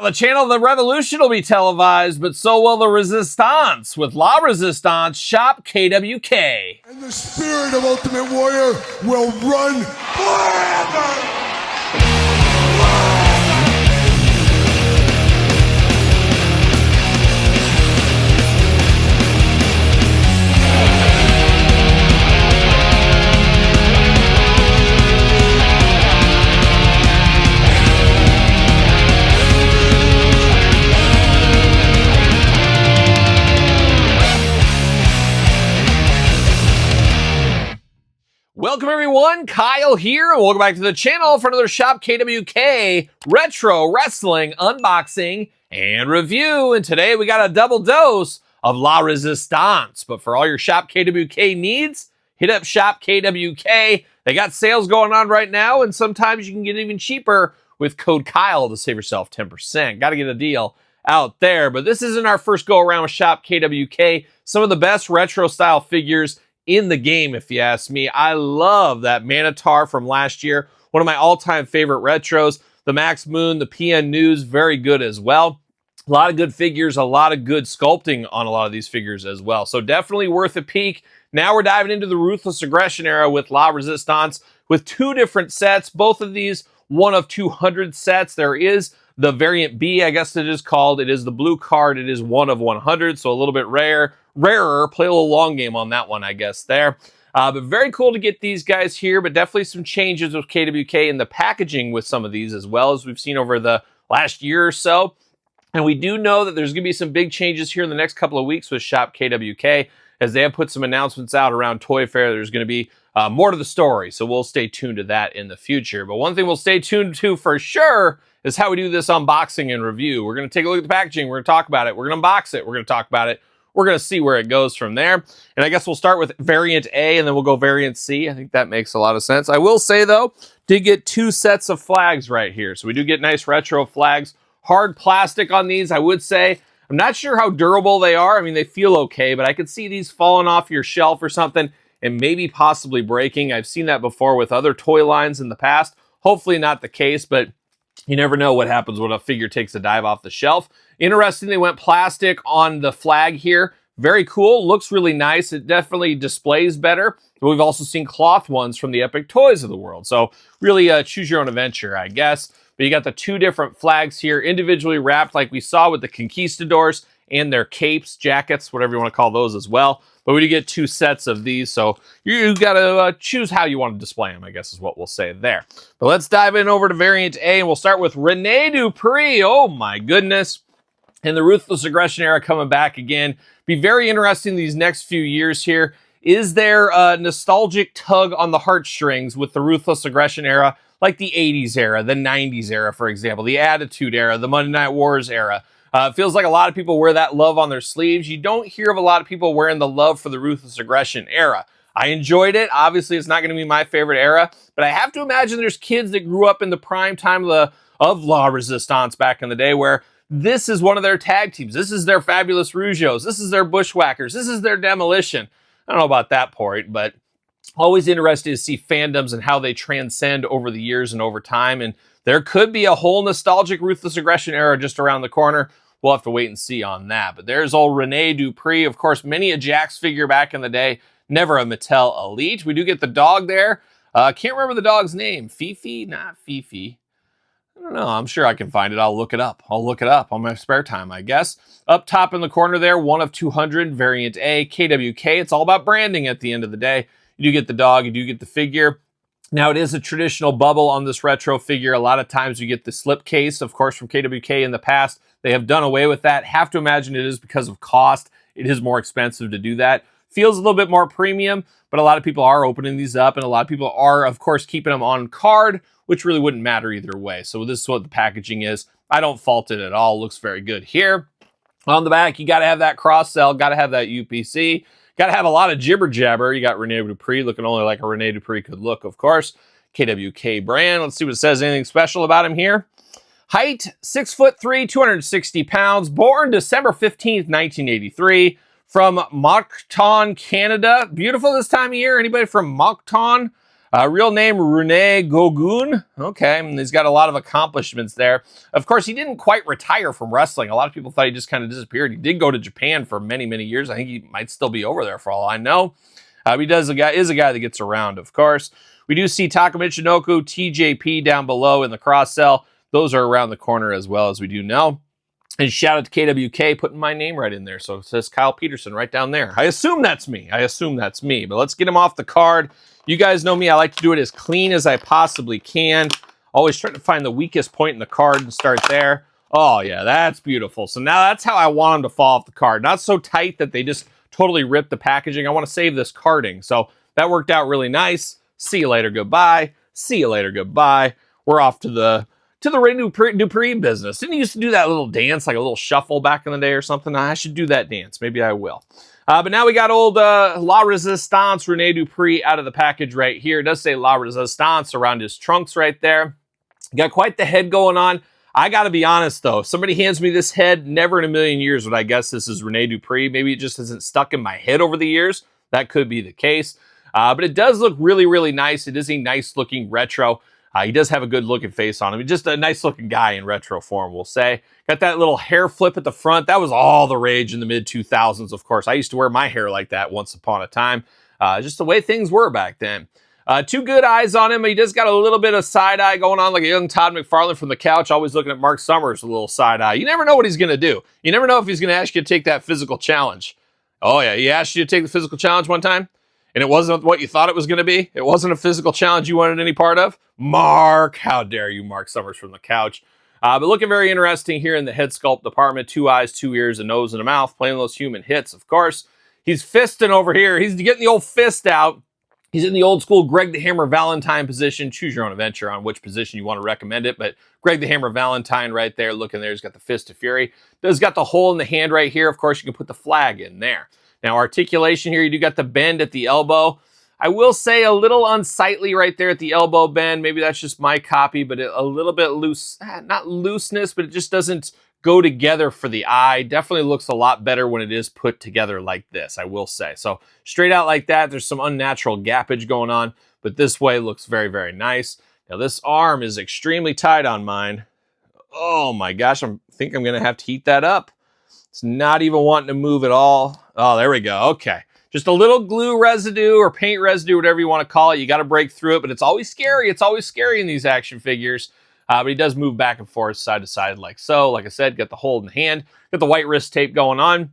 On the channel, the revolution will be televised, but so will the resistance with La Resistance Shop KWK. And the spirit of Ultimate Warrior will run forever! Welcome everyone, Kyle here, and welcome back to the channel for another Shop KWK Retro Wrestling Unboxing and Review. And today we got a double dose of La Resistance. But for all your Shop KWK needs, hit up Shop KWK. They got sales going on right now, and sometimes you can get even cheaper with code Kyle to save yourself 10%. Got to get a deal out there. But this isn't our first go around with Shop KWK. Some of the best retro style figures in the game, if you ask me. I love that Manitar from last year. One of my all-time favorite retros. The Max Moon, the PN News, very good as well. A lot of good figures, a lot of good sculpting on a lot of these figures as well. So definitely worth a peek. Now we're diving into the Ruthless Aggression era with La Resistance with two different sets. Both of these, one of 200 sets. There is the variant B, I guess it is called. It is the blue card. It is one of 100, so a little bit rarer. Play a little long game on that one, I guess, there. But very cool to get these guys here, but definitely some changes with KWK in the packaging with some of these as well, as we've seen over the last year or so. And we do know that there's going to be some big changes here in the next couple of weeks with Shop KWK, as they have put some announcements out around Toy Fair. There's going to be more to the story, so we'll stay tuned to that in the future. But one thing we'll stay tuned to for sure is how we do this unboxing and review. We're going to take a look at the packaging. We're going to talk about it. We're going to unbox it. We're going to talk about it. We're going to see where it goes from there. And I guess we'll start with variant A and then we'll go variant C. I think that makes a lot of sense. I will say, though, did get two sets of flags right here. So we do get nice retro flags. Hard plastic on these, I would say. I'm not sure how durable they are. I mean, they feel okay, but I could see these falling off your shelf or something and maybe possibly breaking. I've seen that before with other toy lines in the past. Hopefully not the case, but you never know what happens when a figure takes a dive off the shelf. Interesting, they went plastic on the flag here. Very cool, looks really nice. It definitely displays better. But we've also seen cloth ones from the Epic Toys of the world. So really choose your own adventure, I guess. But you got the two different flags here, individually wrapped like we saw with the Conquistadors and their capes, jackets, whatever you want to call those as well. But we do get two sets of these, so you got to choose how you want to display them, I guess is what we'll say there. But let's dive in over to variant A, and we'll start with Rene Dupree. Oh my goodness. And the Ruthless Aggression era coming back again. Be very interesting these next few years here. Is there a nostalgic tug on the heartstrings with the Ruthless Aggression era, like the 80s era, the 90s era, for example, the Attitude era, the Monday Night Wars era? It feels like a lot of people wear that love on their sleeves. You don't hear of a lot of people wearing the love for the Ruthless Aggression era. I enjoyed it. Obviously, it's not going to be my favorite era, but I have to imagine there's kids that grew up in the prime time of La Resistance back in the day where this is one of their tag teams. This is their Fabulous Rougeos. This is their Bushwhackers. This is their Demolition. I don't know about that point, but always interested to see fandoms and how they transcend over the years and over time. And there could be a whole nostalgic Ruthless Aggression era just around the corner. We'll have to wait and see on that. But there's old Rene Dupree. Of course, many a Jakks figure back in the day. Never a Mattel Elite. We do get the dog there. Can't remember the dog's name. Fifi? Not Fifi. I don't know. I'm sure I can find it. I'll look it up. I'll look it up on my spare time, I guess. Up top in the corner there, one of 200, variant A, KWK. It's all about branding at the end of the day. You do get the dog. You do get the figure. Now, it is a traditional bubble on this retro figure. A lot of times you get the slip case, of course, from KWK in the past. They have done away with that. Have to imagine it is because of cost. It is more expensive to do that. Feels a little bit more premium, but a lot of people are opening these up, and a lot of people are, of course, keeping them on card, which really wouldn't matter either way. So this is what the packaging is. I don't fault it at all. Looks very good here. On the back, you got to have that cross-sell, got to have that UPC. Got to have a lot of jibber jabber. You got Rene Dupree looking only like a Rene Dupree could look, of course. KWK brand. Let's see what it says. Anything special about him here? Height, 6'3", 260 pounds. Born December 15th, 1983. From Moncton, Canada. Beautiful this time of year. Anybody from Moncton? Real name, Rene Gogun. Okay, and he's got a lot of accomplishments there. Of course, he didn't quite retire from wrestling. A lot of people thought he just kind of disappeared. He did go to Japan for many, many years. I think he might still be over there for all I know. He is a guy that gets around, of course. We do see Taka Michinoku, TJP down below in the cross cell. Those are around the corner as well, as we do know. And shout out to KWK putting my name right in there. So it says Kyle Peterson right down there. I assume that's me. But let's get him off the card. You guys know me. I like to do it as clean as I possibly can. Always try to find the weakest point in the card and start there. Oh, yeah, that's beautiful. So now that's how I want him to fall off the card. Not so tight that they just totally rip the packaging. I want to save this carding. So that worked out really nice. See you later. Goodbye. See you later. Goodbye. We're off to the Rene Dupree business. Didn't he used to do that little dance, like a little shuffle back in the day or something? I should do that dance. Maybe I will. But now we got old La Resistance Rene Dupree out of the package right here. It does say La Resistance around his trunks right there. Got quite the head going on. I got to be honest, though. If somebody hands me this head, never in a million years would I guess this is Rene Dupree. Maybe it just isn't stuck in my head over the years. That could be the case. But it does look really, really nice. It is a nice-looking retro. He does have a good looking face on him. He's just a nice looking guy in retro form, we'll say. Got that little hair flip at the front. That was all the rage in the mid-2000s, of course. I used to wear my hair like that once upon a time. Just the way things were back then. Two good eyes on him. He just got a little bit of side eye going on like a young Todd McFarlane from the couch, always looking at Mark Summers, a little side eye. You never know what he's going to do. You never know if he's going to ask you to take that physical challenge. Oh, yeah. He asked you to take the physical challenge one time? And it wasn't what you thought it was going to be? It wasn't a physical challenge you wanted any part of? Mark, how dare you, Mark Summers from the couch. But looking very interesting here in the head sculpt department. 2 eyes, 2 ears, a nose, and a mouth. Playing those human hits, of course. He's fisting over here. He's getting the old fist out. He's in the old school Greg the Hammer Valentine position. Choose your own adventure on which position you want to recommend it. But Greg the Hammer Valentine right there. Looking there. He's got the fist of fury. He's got the hole in the hand right here. Of course, you can put the flag in there. Now, articulation here, you do got the bend at the elbow. I will say a little unsightly right there at the elbow bend. Maybe that's just my copy, but a little bit loose. Not looseness, but it just doesn't go together for the eye. Definitely looks a lot better when it is put together like this, I will say. So straight out like that, there's some unnatural gappage going on, but this way looks very, very nice. Now, this arm is extremely tight on mine. Oh my gosh, I think I'm going to have to heat that up. It's not even wanting to move at all. Oh, there we go. Okay. Just a little glue residue or paint residue, whatever you want to call it. You got to break through it, but it's always scary. It's always scary in these action figures. But he does move back and forth, side to side like so. Like I said, got the hold in the hand. Got the white wrist tape going on.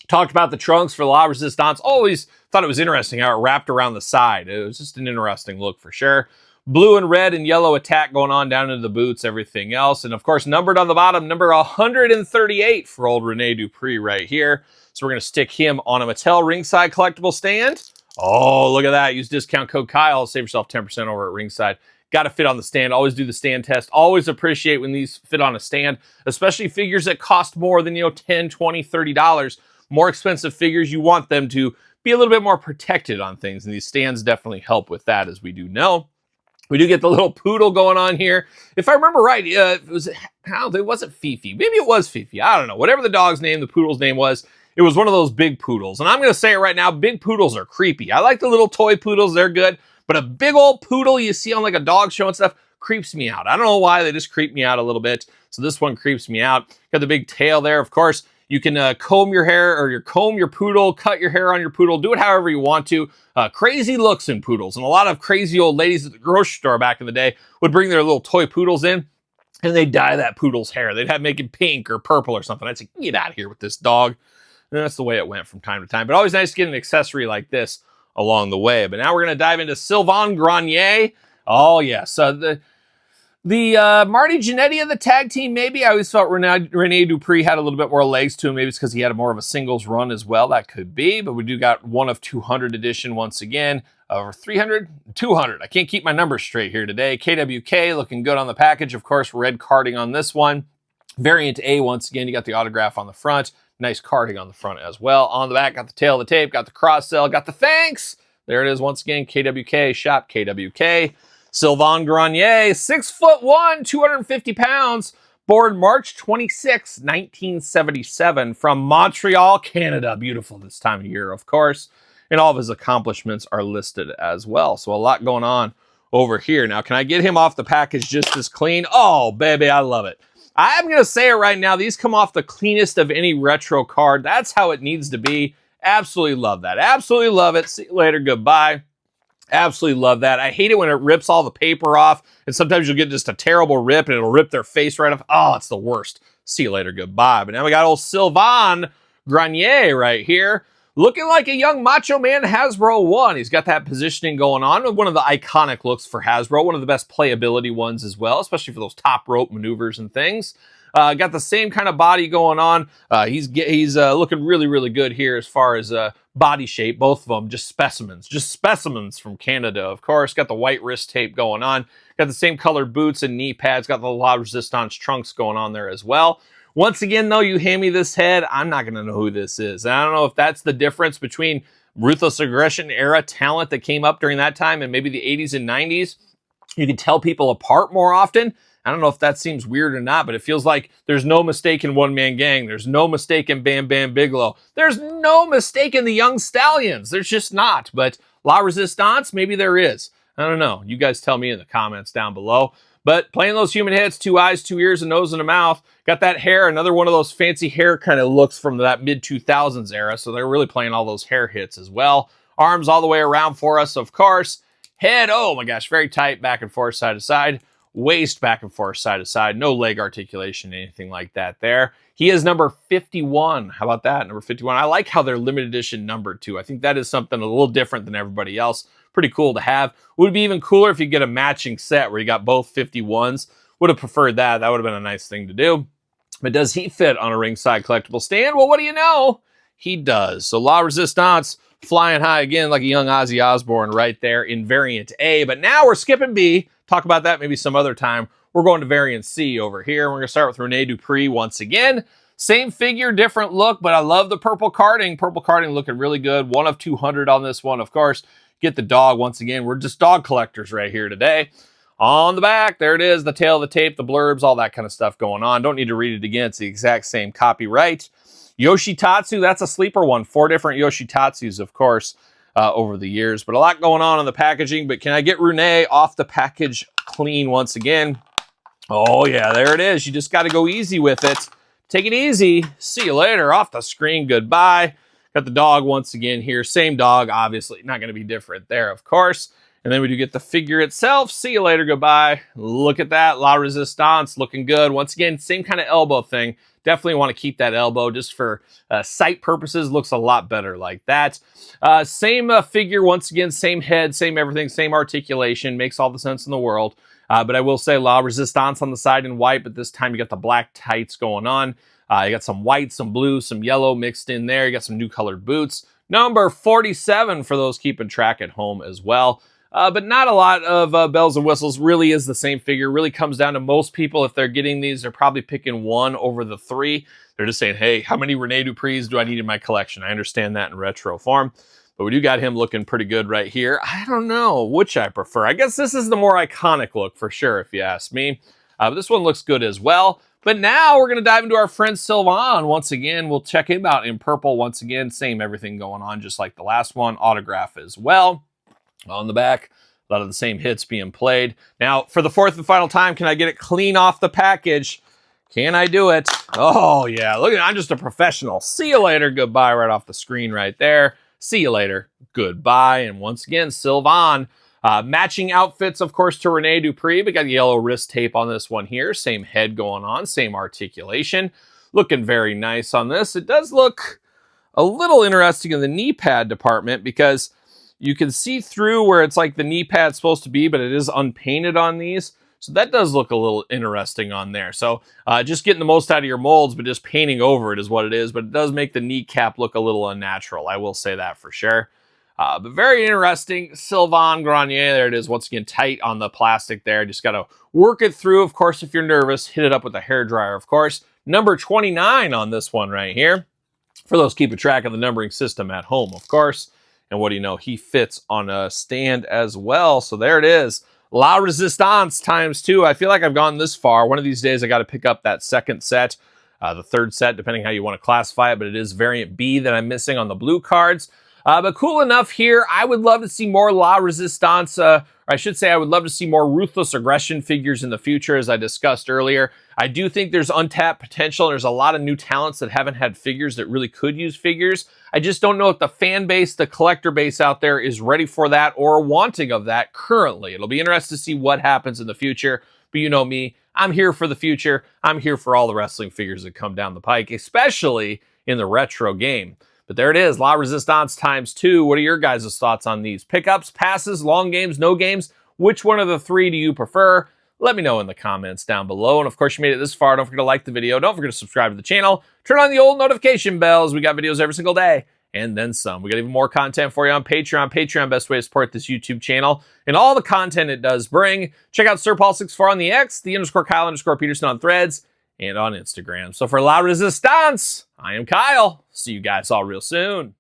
Talked about the trunks for La Resistance. Always thought it was interesting how it wrapped around the side. It was just an interesting look for sure. Blue and red and yellow attack going on down into the boots, everything else. And of course, numbered on the bottom, number 138 for old Rene Dupree right here. So we're going to stick him on a Mattel Ringside collectible stand. Oh, look at that. Use discount code Kyle. Save yourself 10% over at Ringside. Got to fit on the stand. Always do the stand test. Always appreciate when these fit on a stand, especially figures that cost more than, $10, $20, $30. More expensive figures, you want them to be a little bit more protected on things. And these stands definitely help with that, as we do know. We do get the little poodle going on here. If I remember right, it wasn't Fifi. Maybe it was Fifi. I don't know. Whatever the dog's name, the poodle's name was, it was one of those big poodles. And I'm going to say it right now, big poodles are creepy. I like the little toy poodles. They're good. But a big old poodle you see on like a dog show and stuff creeps me out. I don't know why. They just creep me out a little bit. So this one creeps me out. Got the big tail there. Of course, you can comb your hair or comb your poodle, cut your hair on your poodle, do it however you want to. Crazy looks in poodles. And a lot of crazy old ladies at the grocery store back in the day would bring their little toy poodles in and they'd dye that poodle's hair. They'd make it pink or purple or something. I'd say, get out of here with this dog. And that's the way it went from time to time. But always nice to get an accessory like this along the way. But now we're going to dive into Sylvain Grenier. Oh, yes. So the Marty Jannetty of the tag team, maybe. I always felt Rene Dupree had a little bit more legs to him. Maybe it's because he had more of a singles run as well. That could be. But we do got one of 200 edition once again. Over 300? 200. I can't keep my numbers straight here today. KWK looking good on the package. Of course, red carding on this one. Variant A, once again, you got the autograph on the front. Nice carding on the front as well. On the back, got the tail of the tape, got the cross cell, got the thanks. There it is once again. KWK, shop KWK. Sylvain Grenier, 6'1", 250 pounds. Born March 26, 1977 from Montreal, Canada. Beautiful this time of year, of course. and all of his accomplishments are listed as well. So a lot going on over here. Now, can I get him off the package just as clean? Oh, baby, I love it. I'm going to say it right now. These come off the cleanest of any retro card. That's how it needs to be. Absolutely love that. Absolutely love it. See you later. Goodbye. Absolutely love that. I hate it when it rips all the paper off, and sometimes you'll get just a terrible rip, and it'll rip their face right off. Oh, it's the worst. See you later. Goodbye. But now we got old Sylvain Grenier right here, looking like a young Macho Man Hasbro 1. He's got that positioning going on. One of the iconic looks for Hasbro. One of the best playability ones as well, especially for those top rope maneuvers and things. Got the same kind of body going on. He's looking really, really good here as far as body shape. Both of them just specimens from Canada, of course. Got the white wrist tape going on. Got the same colored boots and knee pads. Got the La Resistance trunks going on there as well. Once again, though, you hand me this head, I'm not going to know who this is. And I don't know if that's the difference between Ruthless Aggression era talent that came up during that time and maybe the 80s and 90s. You can tell people apart more often. I don't know if that seems weird or not, but it feels like there's no mistake in One Man Gang. There's no mistake in Bam Bam Bigelow. There's no mistake in the Young Stallions. There's just not. But La Resistance, maybe there is. I don't know. You guys tell me in the comments down below. But playing those human heads, 2 eyes, 2 ears, a nose, and a mouth. Got that hair, another one of those fancy hair kind of looks from that mid-2000s era. So they're really playing all those hair hits as well. Arms all the way around for us, of course. Head, oh my gosh, very tight, back and forth, side to side. Waist, back and forth, side to side. No leg articulation, anything like that there. He is number 51. How about that? Number 51. I like how they're limited edition numbered too. I think that is something a little different than everybody else. Pretty cool to have. Would be even cooler if you get a matching set where you got both 51s. Would have preferred that. That would have been a nice thing to do. But does he fit on a ringside collectible stand? Well, what do you know? He does. So La Resistance flying high again like a young Ozzy Osbourne right there in variant A. But now we're skipping B. Talk about that maybe some other time. We're going to variant C over here. We're going to start with Rene Dupree once again. Same figure, different look, but I love the purple carding. Purple carding looking really good. 1 of 200 on this one, of course. Get the dog once again. We're just dog collectors right here today. On the back, there it is. The tail of the tape, the blurbs, all that kind of stuff going on. Don't need to read it again. It's the exact same copyright. Yoshitatsu, that's a sleeper one. 4 different Yoshitatsus, of course, over the years. But a lot going on in the packaging. But can I get Rene off the package clean once again? Oh, yeah, there it is. You just got to go easy with it. Take it easy. See you later. Off the screen. Goodbye. Got the dog once again here. Same dog, obviously. Not going to be different there, of course. And then we do get the figure itself. See you later. Goodbye. Look at that. La Resistance looking good. Once again, same kind of elbow thing. Definitely want to keep that elbow just for sight purposes. Looks a lot better like that. Same figure. Once again, same head, same everything, same articulation. Makes all the sense in the world. But I will say La Resistance on the side in white, but this time you got the black tights going on. You got some white, some blue, some yellow mixed in there. You got some new colored boots. Number 47 for those keeping track at home as well. But not a lot of bells and whistles. Really is the same figure. Really comes down to most people, if they're getting these, they're probably picking 1 over the 3. They're just saying, hey, how many Rene Duprees do I need in my collection? I understand that in retro form. But we do got him looking pretty good right here. I don't know which I prefer. I guess this is the more iconic look for sure, if you ask me. But this one looks good as well. But now we're going to dive into our friend Sylvain. Once again, we'll check him out in purple. Once again, same everything going on, just like the last one. Autograph as well. On the back, a lot of the same hits being played. Now, for the 4th and final time, can I get it clean off the package? Can I do it? Oh, yeah. Look at it. I'm just a professional. See you later. Goodbye right off the screen right there. See you later. Goodbye. And once again, Sylvain. Matching outfits, of course, to Rene Dupree. We got the yellow wrist tape on this one here. Same head going on. Same articulation. Looking very nice on this. It does look a little interesting in the knee pad department because you can see through where it's like the knee pad's supposed to be, but it is unpainted on these. So that does look a little interesting on there. So just getting the most out of your molds, but just painting over it is what it is. But it does make the kneecap look a little unnatural. I will say that for sure. But very interesting. Sylvain Grenier, there it is. Once again, tight on the plastic there. Just got to work it through. Of course, if you're nervous, hit it up with a hairdryer, of course. Number 29 on this one right here. For those keeping track of the numbering system at home, of course. And what do you know? He fits on a stand as well. So there it is. La Resistance ×2. I feel like I've gone this far. One of these days, I got to pick up that second set, the third set, depending how you want to classify it. But it is variant B that I'm missing on the blue cards. But cool enough here. I would love to see more La Resistance, or I should say I would love to see more Ruthless Aggression figures in the future, as I discussed earlier. I do think there's untapped potential. There's a lot of new talents that haven't had figures that really could use figures. I just don't know if the fan base, the collector base out there is ready for that or wanting of that currently. It'll be interesting to see what happens in the future. But you know me, I'm here for the future. I'm here for all the wrestling figures that come down the pike, especially in the retro game. But there it is, La Resistance ×2. What are your guys' thoughts on these? Pickups, passes, long games, no games? Which one of the three do you prefer? Let me know in the comments down below. And of course, you made it this far. Don't forget to like the video. Don't forget to subscribe to the channel. Turn on the old notification bells. We got videos every single day and then some. We got even more content for you on Patreon. Patreon, best way to support this YouTube channel and all the content it does bring. Check out SirPaul64 on the X, the _Kyle_Peterson on Threads, and on Instagram. So for La Resistance, I am Kyle. See you guys all real soon.